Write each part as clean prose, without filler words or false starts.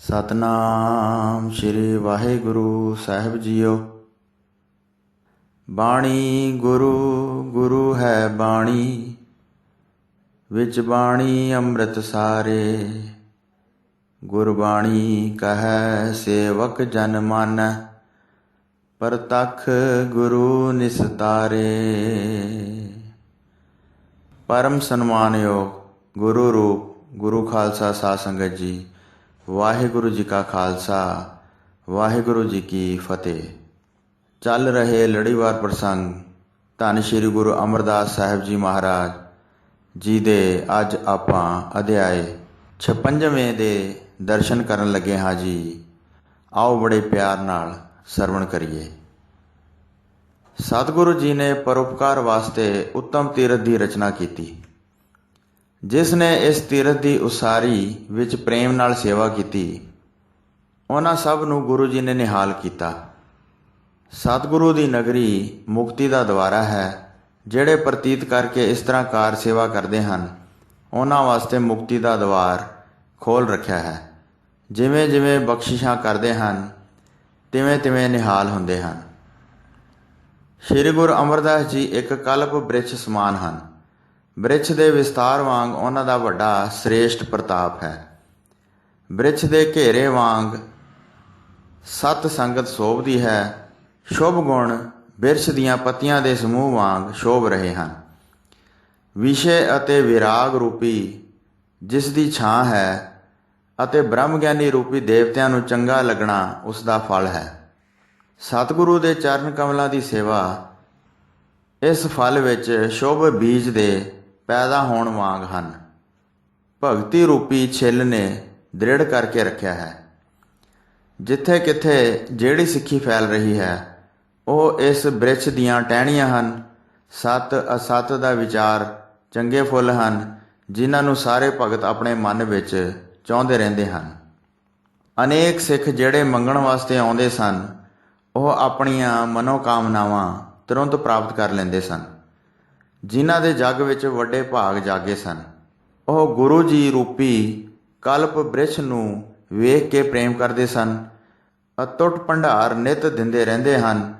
ਸਤਨਾਮ ਸ਼੍ਰੀ ਵਾਹਿਗੁਰੂ ਸਾਹਿਬ JIO. ਬਾਣੀ ਗੁਰੂ ਗੁਰੂ ਹੈ ਬਾਣੀ, ਵਿੱਚ ਬਾਣੀ ਅੰਮ੍ਰਿਤ ਸਾਰੇ। ਗੁਰਬਾਣੀ ਕਹੈ ਸੇਵਕ ਜਨ ਮਾਨੈ, ਪ੍ਰਤੱਖ ਗੁਰੂ ਨਿਸਤਾਰੇ। ਪਰਮ ਸਨਮਾਨਯੋਗ ਗੁਰੂ ਰੂਪ ਗੁਰੂ ਖਾਲਸਾ ਸਾਧ ਸੰਗਤ ਜੀ, ਵਾਹਿਗੁਰੂ ਜੀ ਕਾ ਖਾਲਸਾ ਵਾਹਿਗੁਰੂ ਜੀ ਕੀ ਫਤਿਹ। ਚੱਲ ਰਹੇ ਲੜੀਵਾਰ ਪ੍ਰਸੰਗ ਧੰਨ ਸ਼੍ਰੀ ਗੁਰੂ ਅਮਰਦਾਸ ਸਾਹਿਬ ਜੀ ਮਹਾਰਾਜ ਜੀ ਦੇ ਅੱਜ ਆਪਾਂ ਅਧਿਆਏ 56ਵੇਂ ਦੇ ਦਰਸ਼ਨ ਕਰਨ ਲੱਗੇ ਹਾਂ ਜੀ। ਆਓ ਬੜੇ ਪਿਆਰ ਨਾਲ ਸਰਵਣ ਕਰੀਏ। ਸਤਿਗੁਰੂ ਜੀ ਨੇ ਪਰਉਪਕਾਰ ਵਾਸਤੇ ਉੱਤਮ ਤੀਰਥ ਦੀ ਰਚਨਾ ਕੀਤੀ। ਜਿਸ ਨੇ ਇਸ ਤੀਰਥ ਦੀ ਉਸਾਰੀ ਵਿੱਚ ਪ੍ਰੇਮ ਨਾਲ ਸੇਵਾ ਕੀਤੀ, ਉਹਨਾਂ ਸਭ ਨੂੰ ਗੁਰੂ ਜੀ ਨੇ ਨਿਹਾਲ ਕੀਤਾ। ਸਤਿਗੁਰੂ ਦੀ ਨਗਰੀ ਮੁਕਤੀ ਦਾ ਦਵਾਰਾ ਹੈ। ਜਿਹੜੇ ਪ੍ਰਤੀਤ ਕਰਕੇ ਇਸ ਤਰ੍ਹਾਂ ਕਾਰ ਸੇਵਾ ਕਰਦੇ ਹਨ, ਉਹਨਾਂ ਵਾਸਤੇ ਮੁਕਤੀ ਦਾ ਦਵਾਰ ਖੋਲ੍ਹ ਰੱਖਿਆ ਹੈ। ਜਿਵੇਂ ਜਿਵੇਂ ਬਖਸ਼ਿਸ਼ਾਂ ਕਰਦੇ ਹਨ, ਤਿਵੇਂ ਤਿਵੇਂ ਨਿਹਾਲ ਹੁੰਦੇ ਹਨ। ਸ਼੍ਰੀ ਗੁਰੂ ਅਮਰਦਾਸ ਜੀ ਇੱਕ ਕਲਪ ਬ੍ਰਿਛ ਸਮਾਨ ਹਨ। ਬ੍ਰਿਛ ਦੇ ਵਿਸਤਾਰ ਵਾਂਗ ਉਹਨਾਂ ਦਾ ਵੱਡਾ ਸ੍ਰੇਸ਼ਟ ਪ੍ਰਤਾਪ ਹੈ। ਬ੍ਰਿਛ ਦੇ ਘੇਰੇ ਵਾਂਗ ਸਤ ਸੰਗਤ ਸ਼ੋਭਦੀ ਹੈ। ਸ਼ੁਭ ਗੁਣ ਬਿਰਛ ਦੀਆਂ ਪੱਤੀਆਂ ਦੇ ਸਮੂਹ ਵਾਂਗ ਸ਼ੋਭ ਰਹੇ ਹਨ। ਵਿਸ਼ੇ ਅਤੇ ਵਿਰਾਗ ਰੂਪੀ ਜਿਸ ਦੀ ਛਾਂ ਹੈ ਅਤੇ ਬ੍ਰਹਮ ਗਿਆਨੀ ਰੂਪੀ ਦੇਵਤਿਆਂ ਨੂੰ ਚੰਗਾ ਲੱਗਣਾ ਉਸ ਦਾ ਫਲ ਹੈ। ਸਤਿਗੁਰੂ ਦੇ ਚਰਨ ਕਮਲਾਂ ਦੀ ਸੇਵਾ ਇਸ ਫਲ ਵਿੱਚ ਸ਼ੁਭ ਬੀਜ ਦੇ ਪੈਦਾ ਹੋਣ ਵਾਂਗ ਹਨ। ਭਗਤੀ ਰੂਪੀ ਛਿੱਲ ਨੇ ਦ੍ਰਿੜ ਕਰਕੇ ਰੱਖਿਆ ਹੈ। ਜਿੱਥੇ ਕਿੱਥੇ ਜਿਹੜੀ ਸਿੱਖੀ ਫੈਲ ਰਹੀ ਹੈ, ਉਹ ਇਸ ਬ੍ਰਿਛ ਦੀਆਂ ਟਹਿਣੀਆਂ ਹਨ। ਸਤ ਅਸਤ ਦਾ ਵਿਚਾਰ ਚੰਗੇ ਫੁੱਲ ਹਨ, ਜਿਨ੍ਹਾਂ ਨੂੰ ਸਾਰੇ ਭਗਤ ਆਪਣੇ ਮਨ ਵਿੱਚ ਚਾਹੁੰਦੇ ਰਹਿੰਦੇ ਹਨ। ਅਨੇਕ ਸਿੱਖ ਜਿਹੜੇ ਮੰਗਣ ਵਾਸਤੇ ਆਉਂਦੇ ਸਨ, ਉਹ ਆਪਣੀਆਂ ਮਨੋਕਾਮਨਾਵਾਂ ਤੁਰੰਤ ਪ੍ਰਾਪਤ ਕਰ ਲੈਂਦੇ ਸਨ। ਜਿਨ੍ਹਾਂ ਦੇ ਜੱਗ ਵਿੱਚ ਵੱਡੇ ਭਾਗ ਜਾਗੇ ਸਨ, ਉਹ ਗੁਰੂ ਜੀ ਰੂਪੀ ਕਲਪ ਬ੍ਰਿਛ ਨੂੰ ਵੇਖ ਕੇ ਪ੍ਰੇਮ ਕਰਦੇ ਸਨ। ਅਤੁੱਟ ਭੰਡਾਰ ਨਿਤ ਦਿੰਦੇ ਰਹਿੰਦੇ ਹਨ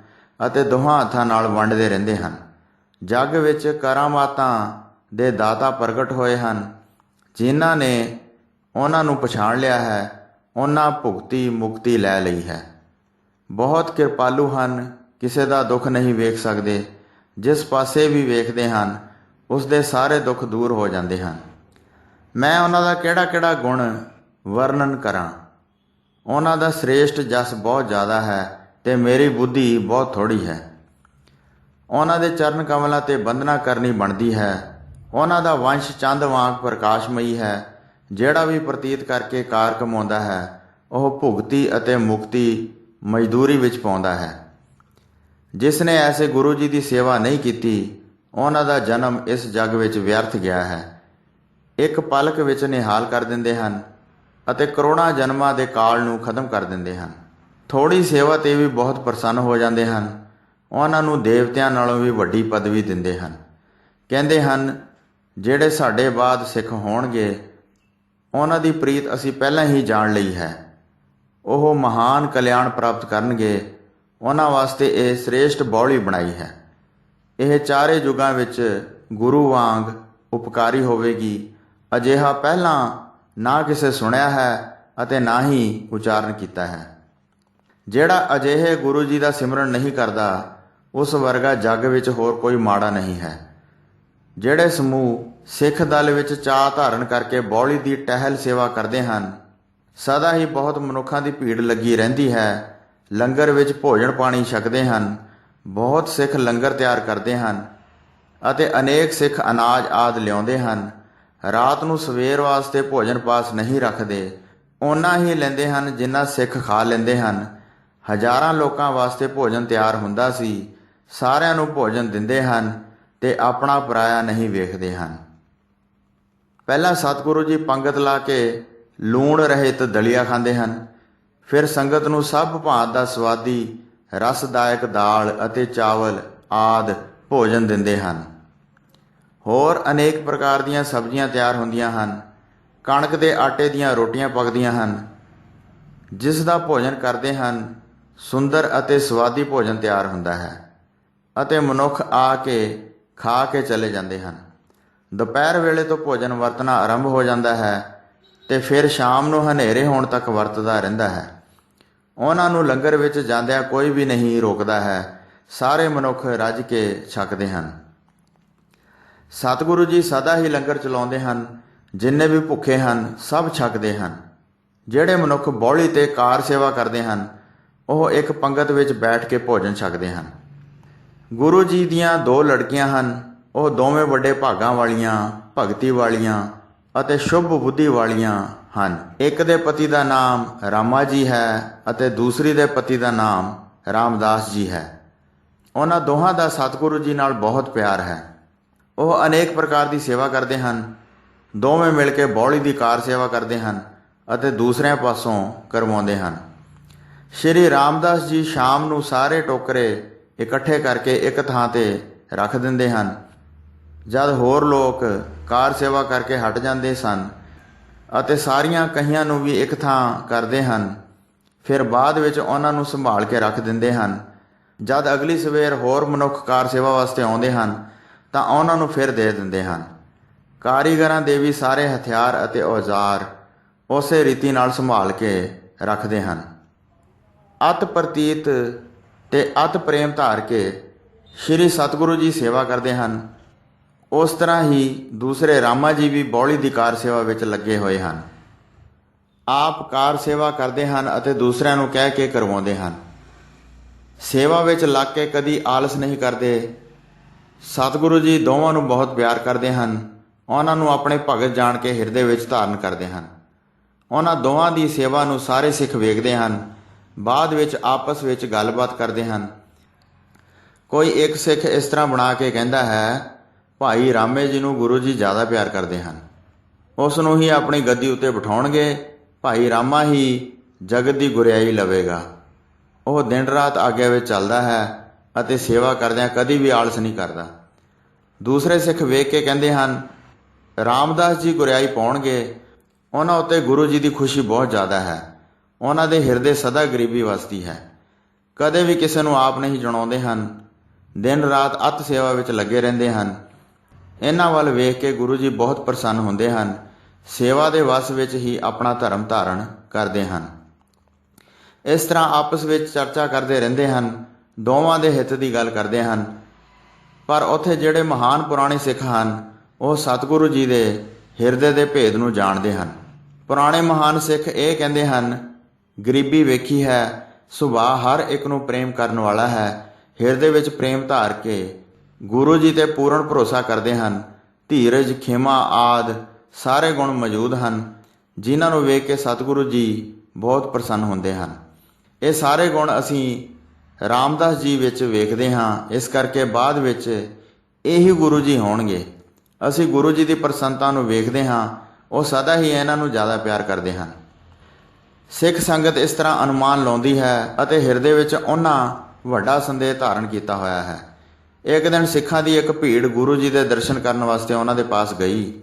ਅਤੇ ਦੋਹਾਂ ਹੱਥਾਂ ਨਾਲ ਵੰਡਦੇ ਰਹਿੰਦੇ ਹਨ। ਜੱਗ ਵਿੱਚ ਕਰਾਮਾਤਾਂ ਦੇ ਦਾਤਾ ਪ੍ਰਗਟ ਹੋਏ ਹਨ। ਜਿਨ੍ਹਾਂ ਨੇ ਉਹਨਾਂ ਨੂੰ ਪਛਾਣ ਲਿਆ ਹੈ, ਉਹਨਾਂ ਭੁਗਤੀ ਮੁਕਤੀ ਲੈ ਲਈ ਹੈ। ਬਹੁਤ ਕਿਰਪਾਲੂ ਹਨ, ਕਿਸੇ ਦਾ ਦੁੱਖ ਨਹੀਂ ਵੇਖ ਸਕਦੇ। ਜਿਸ ਪਾਸੇ ਵੀ ਵੇਖਦੇ ਹਨ, ਉਸ ਦੇ ਸਾਰੇ ਦੁੱਖ ਦੂਰ ਹੋ ਜਾਂਦੇ ਹਨ। ਮੈਂ ਉਹਨਾਂ ਦਾ ਕਿਹੜਾ ਕਿਹੜਾ ਗੁਣ ਵਰਣਨ ਕਰਾਂ। ਉਹਨਾਂ ਦਾ ਸ੍ਰੇਸ਼ਟ ਜਸ ਬਹੁਤ ਜ਼ਿਆਦਾ ਹੈ ਅਤੇ ਮੇਰੀ ਬੁੱਧੀ ਬਹੁਤ ਥੋੜ੍ਹੀ ਹੈ। ਉਹਨਾਂ ਦੇ ਚਰਨ ਕਮਲਾਂ 'ਤੇ ਬੰਦਨਾ ਕਰਨੀ ਬਣਦੀ ਹੈ। ਉਹਨਾਂ ਦਾ ਵੰਸ਼ ਚੰਦ ਵਾਂਗ ਪ੍ਰਕਾਸ਼ਮਈ ਹੈ। ਜਿਹੜਾ ਵੀ ਪ੍ਰਤੀਤ ਕਰਕੇ ਕਾਰ ਕਮਾਉਂਦਾ ਹੈ, ਉਹ ਭੁਗਤੀ ਅਤੇ ਮੁਕਤੀ ਮਜ਼ਦੂਰੀ ਵਿੱਚ ਪਾਉਂਦਾ ਹੈ। ਜਿਸ ਨੇ ਐਸੇ ਗੁਰੂ ਜੀ ਦੀ ਸੇਵਾ ਨਹੀਂ ਕੀਤੀ, ਉਹਨਾਂ ਦਾ ਜਨਮ ਇਸ ਜੱਗ ਵਿੱਚ ਵਿਅਰਥ ਗਿਆ ਹੈ। ਇੱਕ ਪਲਕ ਵਿੱਚ ਨਿਹਾਲ ਕਰ ਦਿੰਦੇ ਹਨ ਅਤੇ ਕਰੋੜਾਂ ਜਨਮਾਂ ਦੇ ਕਾਲ ਨੂੰ ਖਤਮ ਕਰ ਦਿੰਦੇ ਹਨ। ਥੋੜ੍ਹੀ ਸੇਵਾ 'ਤੇ ਵੀ ਬਹੁਤ ਪ੍ਰਸੰਨ ਹੋ ਜਾਂਦੇ ਹਨ। ਉਹਨਾਂ ਨੂੰ ਦੇਵਤਿਆਂ ਨਾਲੋਂ ਵੀ ਵੱਡੀ ਪਦਵੀ ਦਿੰਦੇ ਹਨ। ਕਹਿੰਦੇ ਹਨ, ਜਿਹੜੇ ਸਾਡੇ ਬਾਅਦ ਸਿੱਖ ਹੋਣਗੇ, ਉਹਨਾਂ ਦੀ ਪ੍ਰੀਤ ਅਸੀਂ ਪਹਿਲਾਂ ਹੀ ਜਾਣ ਲਈ ਹੈ। ਉਹ ਮਹਾਨ ਕਲਿਆਣ ਪ੍ਰਾਪਤ ਕਰਨਗੇ। ਉਹਨਾਂ ਵਾਸਤੇ ਇਹ ਸ੍ਰੇਸ਼ਟ ਬਾਉਲੀ ਬਣਾਈ ਹੈ। ਇਹ ਚਾਰੇ ਯੁੱਗਾਂ ਵਿੱਚ ਗੁਰੂ ਵਾਂਗ ਉਪਕਾਰੀ ਹੋਵੇਗੀ। ਅਜਿਹਾ ਪਹਿਲਾਂ ਨਾ ਕਿਸੇ ਸੁਣਿਆ ਹੈ ਅਤੇ ਨਾ ਹੀ ਉਚਾਰਨ ਕੀਤਾ ਹੈ। ਜਿਹੜਾ ਅਜਿਹੇ ਗੁਰੂ ਜੀ ਦਾ ਸਿਮਰਨ ਨਹੀਂ ਕਰਦਾ, ਉਸ ਵਰਗਾ ਜੱਗ ਵਿੱਚ ਹੋਰ ਕੋਈ ਮਾੜਾ ਨਹੀਂ ਹੈ। ਜਿਹੜੇ ਸਮੂਹ ਸਿੱਖ ਦਲ ਵਿੱਚ ਚਾਅ ਧਾਰਨ ਕਰਕੇ ਬਾਉਲੀ ਦੀ ਟਹਿਲ ਸੇਵਾ ਕਰਦੇ ਹਨ, ਸਦਾ ਹੀ ਬਹੁਤ ਮਨੁੱਖਾਂ ਦੀ ਭੀੜ ਲੱਗੀ ਰਹਿੰਦੀ ਹੈ। ਲੰਗਰ ਵਿੱਚ ਭੋਜਨ ਪਾਣੀ ਛਕਦੇ ਹਨ। ਬਹੁਤ ਸਿੱਖ ਲੰਗਰ ਤਿਆਰ ਕਰਦੇ ਹਨ ਅਤੇ ਅਨੇਕ ਸਿੱਖ ਅਨਾਜ ਆਦਿ ਲਿਆਉਂਦੇ ਹਨ। ਰਾਤ ਨੂੰ ਸਵੇਰ ਵਾਸਤੇ ਭੋਜਨ ਪਾਸ ਨਹੀਂ ਰੱਖਦੇ। ਓਨਾ ਹੀ ਲੈਂਦੇ ਹਨ ਜਿੰਨਾ ਸਿੱਖ ਖਾ ਲੈਂਦੇ ਹਨ। ਹਜ਼ਾਰਾਂ ਲੋਕਾਂ ਵਾਸਤੇ ਭੋਜਨ ਤਿਆਰ ਹੁੰਦਾ ਸੀ। ਸਾਰਿਆਂ ਨੂੰ ਭੋਜਨ ਦਿੰਦੇ ਹਨ ਅਤੇ ਆਪਣਾ ਪਰਾਇਆ ਨਹੀਂ ਵੇਖਦੇ ਹਨ। ਪਹਿਲਾਂ ਸਤਿਗੁਰੂ ਜੀ ਪੰਗਤ ਲਾ ਕੇ ਲੂਣ ਰਹਿਤ ਦਲੀਆ ਖਾਂਦੇ ਹਨ। ਫਿਰ ਸੰਗਤ ਨੂੰ ਸਭ ਭਾਂਤ ਦਾ ਸਵਾਦੀ ਰਸਦਾਇਕ ਦਾਲ ਅਤੇ ਚਾਵਲ ਆਦਿ ਭੋਜਨ ਦਿੰਦੇ ਹਨ। ਹੋਰ ਅਨੇਕ ਪ੍ਰਕਾਰ ਦੀਆਂ ਸਬਜ਼ੀਆਂ ਤਿਆਰ ਹੁੰਦੀਆਂ ਹਨ। ਕਣਕ ਦੇ ਆਟੇ ਦੀਆਂ ਰੋਟੀਆਂ ਪੱਕਦੀਆਂ ਹਨ। ਜਿਸ ਦਾ ਭੋਜਨ ਕਰਦੇ ਹਨ ਸੁੰਦਰ ਅਤੇ ਸਵਾਦੀ ਭੋਜਨ ਤਿਆਰ ਹੁੰਦਾ ਹੈ ਅਤੇ ਮਨੁੱਖ ਆ ਕੇ ਖਾ ਕੇ ਚਲੇ ਜਾਂਦੇ ਹਨ। ਦੁਪਹਿਰ ਵੇਲੇ ਤੋਂ ਭੋਜਨ ਵਰਤਣਾ ਆਰੰਭ ਹੋ ਜਾਂਦਾ ਹੈ ਤੇ ਫਿਰ ਸ਼ਾਮ ਨੂੰ ਹਨੇਰੇ ਹੋਣ ਤੱਕ ਵਰਤਦਾ ਰਹਿੰਦਾ ਹੈ। ਉਹਨਾਂ ਨੂੰ ਲੰਗਰ ਵਿੱਚ ਜਾਂਦਿਆਂ ਕੋਈ ਵੀ ਨਹੀਂ ਰੋਕਦਾ ਹੈ। ਸਾਰੇ ਮਨੁੱਖ ਰੱਜ ਕੇ ਛਕਦੇ ਹਨ। ਸਤਿਗੁਰੂ ਜੀ ਸਦਾ ਹੀ ਲੰਗਰ ਚਲਾਉਂਦੇ ਹਨ। ਜਿੰਨੇ ਵੀ ਭੁੱਖੇ ਹਨ ਸਭ ਛਕਦੇ ਹਨ। ਜਿਹੜੇ ਮਨੁੱਖ ਬੌਲੀ ਤੇ ਕਾਰ ਸੇਵਾ ਕਰਦੇ ਹਨ ਉਹ ਇੱਕ ਪੰਗਤ ਵਿੱਚ ਬੈਠ ਕੇ ਭੋਜਨ ਛਕਦੇ ਹਨ। ਗੁਰੂ ਜੀ ਦੀਆਂ 2 ਲੜਕੀਆਂ ਹਨ। ਉਹ ਦੋਵੇਂ ਵੱਡੇ ਭਾਗਾਂ ਵਾਲੀਆਂ, ਭਗਤੀ ਵਾਲੀਆਂ ਅਤੇ ਸ਼ੁਭ ਬੁੱਧੀ ਵਾਲੀਆਂ ਹਨ। ਇੱਕ ਦੇ ਪਤੀ ਦਾ ਨਾਮ ਰਾਮਾ ਜੀ ਹੈ ਅਤੇ ਦੂਸਰੀ ਦੇ ਪਤੀ ਦਾ ਨਾਮ ਰਾਮਦਾਸ ਜੀ ਹੈ। ਉਹਨਾਂ ਦੋਹਾਂ ਦਾ ਸਤਿਗੁਰੂ ਜੀ ਨਾਲ ਬਹੁਤ ਪਿਆਰ ਹੈ। ਉਹ ਅਨੇਕ ਪ੍ਰਕਾਰ ਦੀ ਸੇਵਾ ਕਰਦੇ ਹਨ। ਦੋਵੇਂ ਮਿਲ ਕੇ ਬੌਲੀ ਦੀ ਕਾਰ ਸੇਵਾ ਕਰਦੇ ਹਨ ਅਤੇ ਦੂਸਰਿਆਂ ਪਾਸੋਂ ਕਰਵਾਉਂਦੇ ਹਨ। ਸ਼੍ਰੀ ਰਾਮਦਾਸ ਜੀ ਸ਼ਾਮ ਨੂੰ ਸਾਰੇ ਟੋਕਰੇ ਇਕੱਠੇ ਕਰਕੇ ਇੱਕ ਥਾਂ ਤੇ ਰੱਖ ਦਿੰਦੇ ਹਨ। ਜਦ ਹੋਰ ਲੋਕ ਕਾਰ ਸੇਵਾ ਕਰਕੇ ਹਟ ਜਾਂਦੇ ਸਨ ਅਤੇ ਸਾਰੀਆਂ ਕਹੀਆਂ ਨੂੰ ਵੀ ਇੱਕ ਥਾਂ ਕਰਦੇ ਹਨ, ਫਿਰ ਬਾਅਦ ਵਿੱਚ ਉਹਨਾਂ ਨੂੰ ਸੰਭਾਲ ਕੇ ਰੱਖ ਦਿੰਦੇ ਹਨ। ਜਦ ਅਗਲੀ ਸਵੇਰ ਹੋਰ ਮਨੁੱਖ ਕਾਰ ਸੇਵਾ ਵਾਸਤੇ ਆਉਂਦੇ ਹਨ ਤਾਂ ਉਹਨਾਂ ਨੂੰ ਫਿਰ ਦੇ ਦਿੰਦੇ ਹਨ। ਕਾਰੀਗਰਾਂ ਦੇ ਵੀ ਸਾਰੇ ਹਥਿਆਰ ਅਤੇ ਔਜ਼ਾਰ ਉਸੇ ਰੀਤੀ ਨਾਲ ਸੰਭਾਲ ਕੇ ਰੱਖਦੇ ਹਨ। ਅਤ ਪ੍ਰਤੀਤ ਤੇ ਅਤ ਪ੍ਰੇਮ ਧਾਰ ਕੇ ਸ਼੍ਰੀ ਸਤਿਗੁਰੂ ਜੀ ਸੇਵਾ ਕਰਦੇ ਹਨ। ਉਸ ਤਰ੍ਹਾਂ ਹੀ ਦੂਸਰੇ ਰਾਮਾ ਜੀ ਵੀ ਬੌਲੀ ਦੀ ਕਾਰ ਸੇਵਾ ਵਿੱਚ ਲੱਗੇ ਹੋਏ ਹਨ। ਆਪ ਕਾਰ ਸੇਵਾ ਕਰਦੇ ਹਨ ਅਤੇ ਦੂਸਰਿਆਂ ਨੂੰ ਕਹਿ ਕੇ ਕਰਵਾਉਂਦੇ ਹਨ। ਸੇਵਾ ਵਿੱਚ ਲੱਗ ਕੇ ਕਦੀ ਆਲਸ ਨਹੀਂ ਕਰਦੇ। ਸਤਿਗੁਰੂ ਜੀ ਦੋਵਾਂ ਨੂੰ ਬਹੁਤ ਪਿਆਰ ਕਰਦੇ ਹਨ। ਉਹਨਾਂ ਨੂੰ ਆਪਣੇ ਭਗਤ ਜਾਣ ਕੇ ਹਿਰਦੇ ਵਿੱਚ ਧਾਰਨ ਕਰਦੇ ਹਨ। ਉਹਨਾਂ ਦੋਵਾਂ ਦੀ ਸੇਵਾ ਨੂੰ ਸਾਰੇ ਸਿੱਖ ਵੇਖਦੇ ਹਨ। ਬਾਅਦ ਵਿੱਚ ਆਪਸ ਵਿੱਚ ਗੱਲਬਾਤ ਕਰਦੇ ਹਨ। ਕੋਈ ਇੱਕ ਸਿੱਖ ਇਸ ਤਰ੍ਹਾਂ ਬਣਾ ਕੇ ਕਹਿੰਦਾ ਹੈ, ਭਾਈ ਰਾਮੇ ਜੀ ਨੂੰ ਗੁਰੂ ਜੀ ਜ਼ਿਆਦਾ ਪਿਆਰ ਕਰਦੇ ਹਨ। ਉਸ ਨੂੰ ਹੀ ਆਪਣੀ ਗੱਦੀ ਉੱਤੇ ਬਿਠਾਉਣਗੇ। ਭਾਈ ਰਾਮਾ ਹੀ ਜਗਤ ਦੀ ਗੁਰਿਆਈ ਲਵੇਗਾ। ਉਹ ਦਿਨ ਰਾਤ ਆਗਿਆ ਵਿੱਚ ਚੱਲਦਾ ਹੈ ਅਤੇ ਸੇਵਾ ਕਰਦਿਆਂ ਕਦੀ ਵੀ ਆਲਸ ਨਹੀਂ ਕਰਦਾ। ਦੂਸਰੇ ਸਿੱਖ ਵੇਖ ਕੇ ਕਹਿੰਦੇ ਹਨ, ਰਾਮਦਾਸ ਜੀ ਗੁਰਿਆਈ ਪਾਉਣਗੇ। ਉਹਨਾਂ ਉੱਤੇ ਗੁਰੂ ਜੀ ਦੀ ਖੁਸ਼ੀ ਬਹੁਤ ਜ਼ਿਆਦਾ ਹੈ। ਉਹਨਾਂ ਦੇ ਹਿਰਦੇ ਸਦਾ ਗਰੀਬੀ ਵਸਦੀ ਹੈ। ਕਦੇ ਵੀ ਕਿਸੇ ਨੂੰ ਆਪ ਨਹੀਂ ਜਣਾਉਂਦੇ ਹਨ। ਦਿਨ ਰਾਤ ਅਤ ਸੇਵਾ ਵਿੱਚ ਲੱਗੇ ਰਹਿੰਦੇ ਹਨ। ਇਹਨਾਂ ਵੱਲ ਵੇਖ ਕੇ ਗੁਰੂ ਜੀ ਬਹੁਤ ਪ੍ਰਸੰਨ ਹੁੰਦੇ ਹਨ। ਸੇਵਾ ਦੇ ਵਸ ਵਿੱਚ ਹੀ ਆਪਣਾ ਧਰਮ ਧਾਰਨ ਕਰਦੇ ਹਨ। ਇਸ ਤਰ੍ਹਾਂ ਆਪਸ ਵਿੱਚ ਚਰਚਾ ਕਰਦੇ ਰਹਿੰਦੇ ਹਨ। ਦੋਵਾਂ ਦੇ ਹਿੱਤ ਦੀ ਗੱਲ ਕਰਦੇ ਹਨ। ਪਰ ਉੱਥੇ ਜਿਹੜੇ ਮਹਾਨ ਪੁਰਾਣੇ ਸਿੱਖ ਹਨ ਉਹ ਸਤਿਗੁਰੂ ਜੀ ਦੇ ਹਿਰਦੇ ਦੇ ਭੇਦ ਨੂੰ ਜਾਣਦੇ ਹਨ। ਪੁਰਾਣੇ ਮਹਾਨ ਸਿੱਖ ਇਹ ਕਹਿੰਦੇ ਹਨ, ਗਰੀਬੀ ਵੇਖੀ ਹੈ, ਸੁਭਾਅ ਹਰ ਇੱਕ ਨੂੰ ਪ੍ਰੇਮ ਕਰਨ ਵਾਲਾ ਹੈ। ਹਿਰਦੇ ਵਿੱਚ ਪ੍ਰੇਮ ਧਾਰ ਕੇ ਗੁਰੂ ਜੀ ਤੇ ਪੂਰਨ ਭਰੋਸਾ ਕਰਦੇ ਹਨ। ਧੀਰਜ, ਖਿਮਾ ਆਦਿ ਸਾਰੇ ਗੁਣ ਮੌਜੂਦ ਹਨ, ਜਿਨ੍ਹਾਂ ਨੂੰ ਵੇਖ ਕੇ ਸਤਿਗੁਰੂ ਜੀ ਬਹੁਤ ਪ੍ਰਸੰਨ ਹੁੰਦੇ ਹਨ। ਇਹ ਸਾਰੇ ਗੁਣ ਅਸੀਂ ਰਾਮਦਾਸ ਜੀ ਵਿੱਚ ਵੇਖਦੇ ਹਾਂ। ਇਸ ਕਰਕੇ ਬਾਅਦ ਵਿੱਚ ਇਹੀ ਗੁਰੂ ਜੀ ਹੋਣਗੇ। ਅਸੀਂ ਗੁਰੂ ਜੀ ਦੀ ਪ੍ਰਸੰਨਤਾ ਨੂੰ ਵੇਖਦੇ ਹਾਂ। ਉਹ ਸਦਾ ਹੀ ਇਹਨਾਂ ਨੂੰ ਜ਼ਿਆਦਾ ਪਿਆਰ ਕਰਦੇ ਹਨ। ਸਿੱਖ ਸੰਗਤ ਇਸ ਤਰ੍ਹਾਂ ਅਨੁਮਾਨ ਲਾਉਂਦੀ ਹੈ ਅਤੇ ਹਿਰਦੇ ਵਿੱਚ ਉਹਨਾਂ ਵੱਡਾ ਸੰਦੇਹ ਧਾਰਨ ਕੀਤਾ ਹੋਇਆ ਹੈ। ਇੱਕ ਦਿਨ ਸਿੱਖਾਂ ਦੀ ਇੱਕ ਭੀੜ ਗੁਰੂ ਜੀ ਦੇ ਦਰਸ਼ਨ ਕਰਨ ਵਾਸਤੇ ਉਹਨਾਂ ਦੇ ਪਾਸ ਗਈ।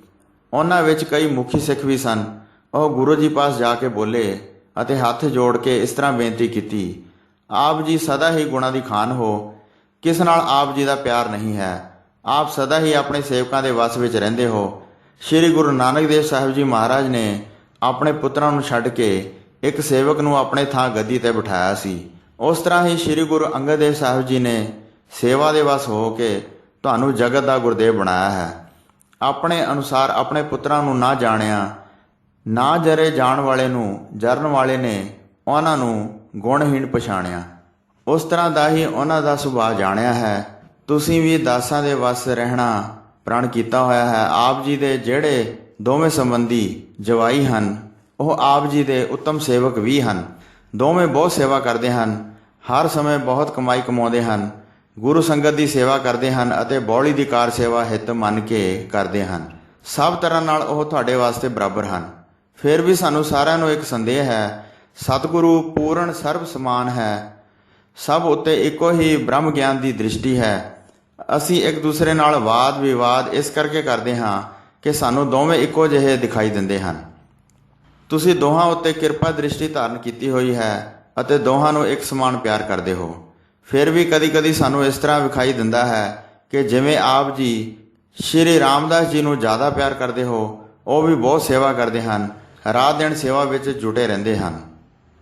ਉਹਨਾਂ ਵਿੱਚ ਕਈ ਮੁਖੀ ਸਿੱਖ ਵੀ ਸਨ। ਉਹ ਗੁਰੂ ਜੀ ਪਾਸ ਜਾ ਕੇ ਬੋਲੇ ਅਤੇ ਹੱਥ ਜੋੜ ਕੇ ਇਸ ਤਰ੍ਹਾਂ ਬੇਨਤੀ ਕੀਤੀ, ਆਪ ਜੀ ਸਦਾ ਹੀ ਗੁਣਾਂ ਦੀ ਖਾਨ ਹੋ। ਕਿਸ ਨਾਲ ਆਪ ਜੀ ਦਾ ਪਿਆਰ ਨਹੀਂ ਹੈ। ਆਪ ਸਦਾ ਹੀ ਆਪਣੇ ਸੇਵਕਾਂ ਦੇ ਵਸ ਵਿੱਚ ਰਹਿੰਦੇ ਹੋ। ਸ਼੍ਰੀ ਗੁਰੂ ਨਾਨਕ ਦੇਵ ਸਾਹਿਬ ਜੀ ਮਹਾਰਾਜ ਨੇ ਆਪਣੇ ਪੁੱਤਰਾਂ ਨੂੰ ਛੱਡ ਕੇ ਇੱਕ ਸੇਵਕ ਨੂੰ ਆਪਣੇ ਥਾਂ ਗੱਦੀ ਤੇ ਬਿਠਾਇਆ ਸੀ। ਉਸ ਤਰ੍ਹਾਂ ਹੀ ਸ਼੍ਰੀ ਗੁਰੂ ਅੰਗਦ ਦੇਵ ਸਾਹਿਬ ਜੀ ਨੇ ਸੇਵਾ ਦੇ ਵਸ ਹੋ ਕੇ ਤੁਹਾਨੂੰ ਜਗਤ ਦਾ ਗੁਰਦੇਵ ਬਣਾਇਆ ਹੈ। ਆਪਣੇ ਅਨੁਸਾਰ ਆਪਣੇ ਪੁੱਤਰਾਂ ਨੂੰ ਨਾ ਜਾਣਿਆ, ਨਾ ਜਰੇ ਜਾਣ ਵਾਲੇ ਨੂੰ ਜਰਨ ਵਾਲੇ ਨੇ ਉਹਨਾਂ ਨੂੰ ਗੁਣਹੀਣ ਪਛਾਣਿਆ। ਉਸ ਤਰ੍ਹਾਂ ਦਾ ਹੀ ਉਹਨਾਂ ਦਾ ਸੁਭਾਅ ਜਾਣਿਆ ਹੈ। ਤੁਸੀਂ ਵੀ ਦਾਸਾਂ ਦੇ ਵਸ ਰਹਿਣਾ ਪ੍ਰਣ ਕੀਤਾ ਹੋਇਆ ਹੈ। ਆਪ ਜੀ ਦੇ ਜਿਹੜੇ ਦੋਵੇਂ ਸੰਬੰਧੀ ਜਵਾਈ ਹਨ ਉਹ ਆਪ ਜੀ ਦੇ ਉੱਤਮ ਸੇਵਕ ਵੀ ਹਨ। ਦੋਵੇਂ ਬਹੁਤ ਸੇਵਾ ਕਰਦੇ ਹਨ। ਹਰ ਸਮੇਂ ਬਹੁਤ ਕਮਾਈ ਕਮਾਉਂਦੇ ਹਨ। ਗੁਰੂ ਸੰਗਤ ਦੀ ਸੇਵਾ ਕਰਦੇ ਹਨ ਅਤੇ ਬੌਲੀ ਦੀ ਕਾਰ ਸੇਵਾ ਹਿੱਤ ਮੰਨ ਕੇ ਕਰਦੇ ਹਨ। ਸਭ ਤਰ੍ਹਾਂ ਨਾਲ ਉਹ ਤੁਹਾਡੇ ਵਾਸਤੇ ਬਰਾਬਰ ਹਨ। ਫਿਰ ਵੀ ਸਾਨੂੰ ਸਾਰਿਆਂ ਨੂੰ ਇੱਕ ਸੰਦੇਹ ਹੈ। ਸਤਿਗੁਰੂ ਪੂਰਨ ਸਰਬ ਸਮਾਨ ਹੈ। ਸਭ ਉੱਤੇ ਇੱਕੋ ਹੀ ਬ੍ਰਹਮ ਗਿਆਨ ਦੀ ਦ੍ਰਿਸ਼ਟੀ ਹੈ। ਅਸੀਂ ਇੱਕ ਦੂਸਰੇ ਨਾਲ ਵਾਦ ਵਿਵਾਦ ਇਸ ਕਰਕੇ ਕਰਦੇ ਹਾਂ ਕਿ ਸਾਨੂੰ ਦੋਵੇਂ ਇੱਕੋ ਜਿਹੇ ਦਿਖਾਈ ਦਿੰਦੇ ਹਨ। ਤੁਸੀਂ ਦੋਹਾਂ ਉੱਤੇ ਕਿਰਪਾ ਦ੍ਰਿਸ਼ਟੀ ਧਾਰਨ ਕੀਤੀ ਹੋਈ ਹੈ ਅਤੇ ਦੋਹਾਂ ਨੂੰ ਇੱਕ ਸਮਾਨ ਪਿਆਰ ਕਰਦੇ ਹੋ। ਫਿਰ ਵੀ ਕਦੀ-ਕਦੀ ਸਾਨੂੰ ਇਸ ਤਰ੍ਹਾਂ ਵਿਖਾਈ ਦਿੰਦਾ ਹੈ ਕਿ ਜਿਵੇਂ ਆਪ ਜੀ ਸ਼੍ਰੀ ਰਾਮਦਾਸ ਜੀ ਨੂੰ ਜ਼ਿਆਦਾ ਪਿਆਰ ਕਰਦੇ ਹੋ, ਉਹ ਵੀ ਬਹੁਤ ਸੇਵਾ ਕਰਦੇ ਹਨ, ਰਾਤ ਦਿਨ ਸੇਵਾ ਵਿੱਚ ਜੁਟੇ ਰਹਿੰਦੇ ਹਨ।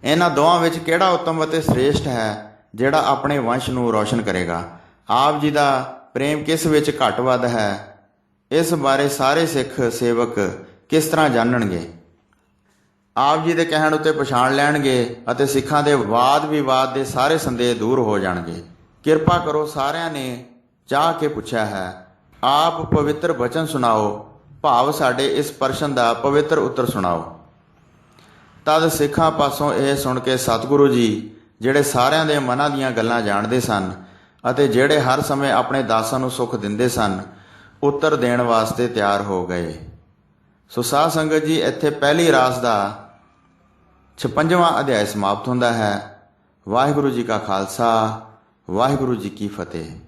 ਇਹਨਾਂ ਦੋਵਾਂ ਵਿੱਚ ਕਿਹੜਾ ਉੱਤਮ ਅਤੇ ਸ੍ਰੇਸ਼ਟ ਹੈ ਜਿਹੜਾ ਆਪਣੇ ਵੰਸ਼ ਨੂੰ ਰੌਸ਼ਨ ਕਰੇਗਾ? ਆਪ ਜੀ ਦਾ ਪ੍ਰੇਮ ਕਿਸ ਵਿੱਚ ਘੱਟ ਵੱਧ ਹੈ? ਇਸ ਬਾਰੇ ਸਾਰੇ ਸਿੱਖ ਸੇਵਕ ਕਿਸ ਤਰ੍ਹਾਂ ਜਾਣਨਗੇ? ਆਪ ਜੀ ਦੇ ਕਹਿਣ ਉੱਤੇ ਪਛਾਣ ਲੈਣਗੇ ਅਤੇ ਸਿੱਖਾਂ ਦੇ ਵਾਦ ਵਿਵਾਦ ਦੇ ਸਾਰੇ ਸੰਦੇਹ ਦੂਰ ਹੋ ਜਾਣਗੇ। ਕਿਰਪਾ ਕਰੋ, ਸਾਰਿਆਂ ਨੇ ਚਾਹ ਕੇ ਪੁੱਛਿਆ ਹੈ। ਆਪ ਪਵਿੱਤਰ ਬਚਨ ਸੁਣਾਓ, ਭਾਵ ਸਾਡੇ ਇਸ ਪ੍ਰਸ਼ਨ ਦਾ ਪਵਿੱਤਰ ਉੱਤਰ ਸੁਣਾਓ। ਤਦ ਸਿੱਖਾਂ ਪਾਸੋਂ ਇਹ ਸੁਣ ਕੇ ਸਤਿਗੁਰੂ ਜੀ, ਜਿਹੜੇ ਸਾਰਿਆਂ ਦੇ ਮਨਾਂ ਦੀਆਂ ਗੱਲਾਂ ਜਾਣਦੇ ਸਨ ਅਤੇ ਜਿਹੜੇ ਹਰ ਸਮੇਂ ਆਪਣੇ ਦਾਸਾਂ ਨੂੰ ਸੁੱਖ ਦਿੰਦੇ ਸਨ, ਉੱਤਰ ਦੇਣ ਵਾਸਤੇ ਤਿਆਰ ਹੋ ਗਏ। ਸੋ ਸਾਧ ਸੰਗਤ ਜੀ, ਇੱਥੇ ਪਹਿਲੀ ਰਾਸ ਦਾ 56ਵਾਂ ਅਧਿਆਇ ਸਮਾਪਤ ਹੁੰਦਾ ਹੈ। ਵਾਹਿਗੁਰੂ ਜੀ ਕਾ ਖਾਲਸਾ, ਵਾਹਿਗੁਰੂ ਜੀ ਕੀ ਫਤਿਹ।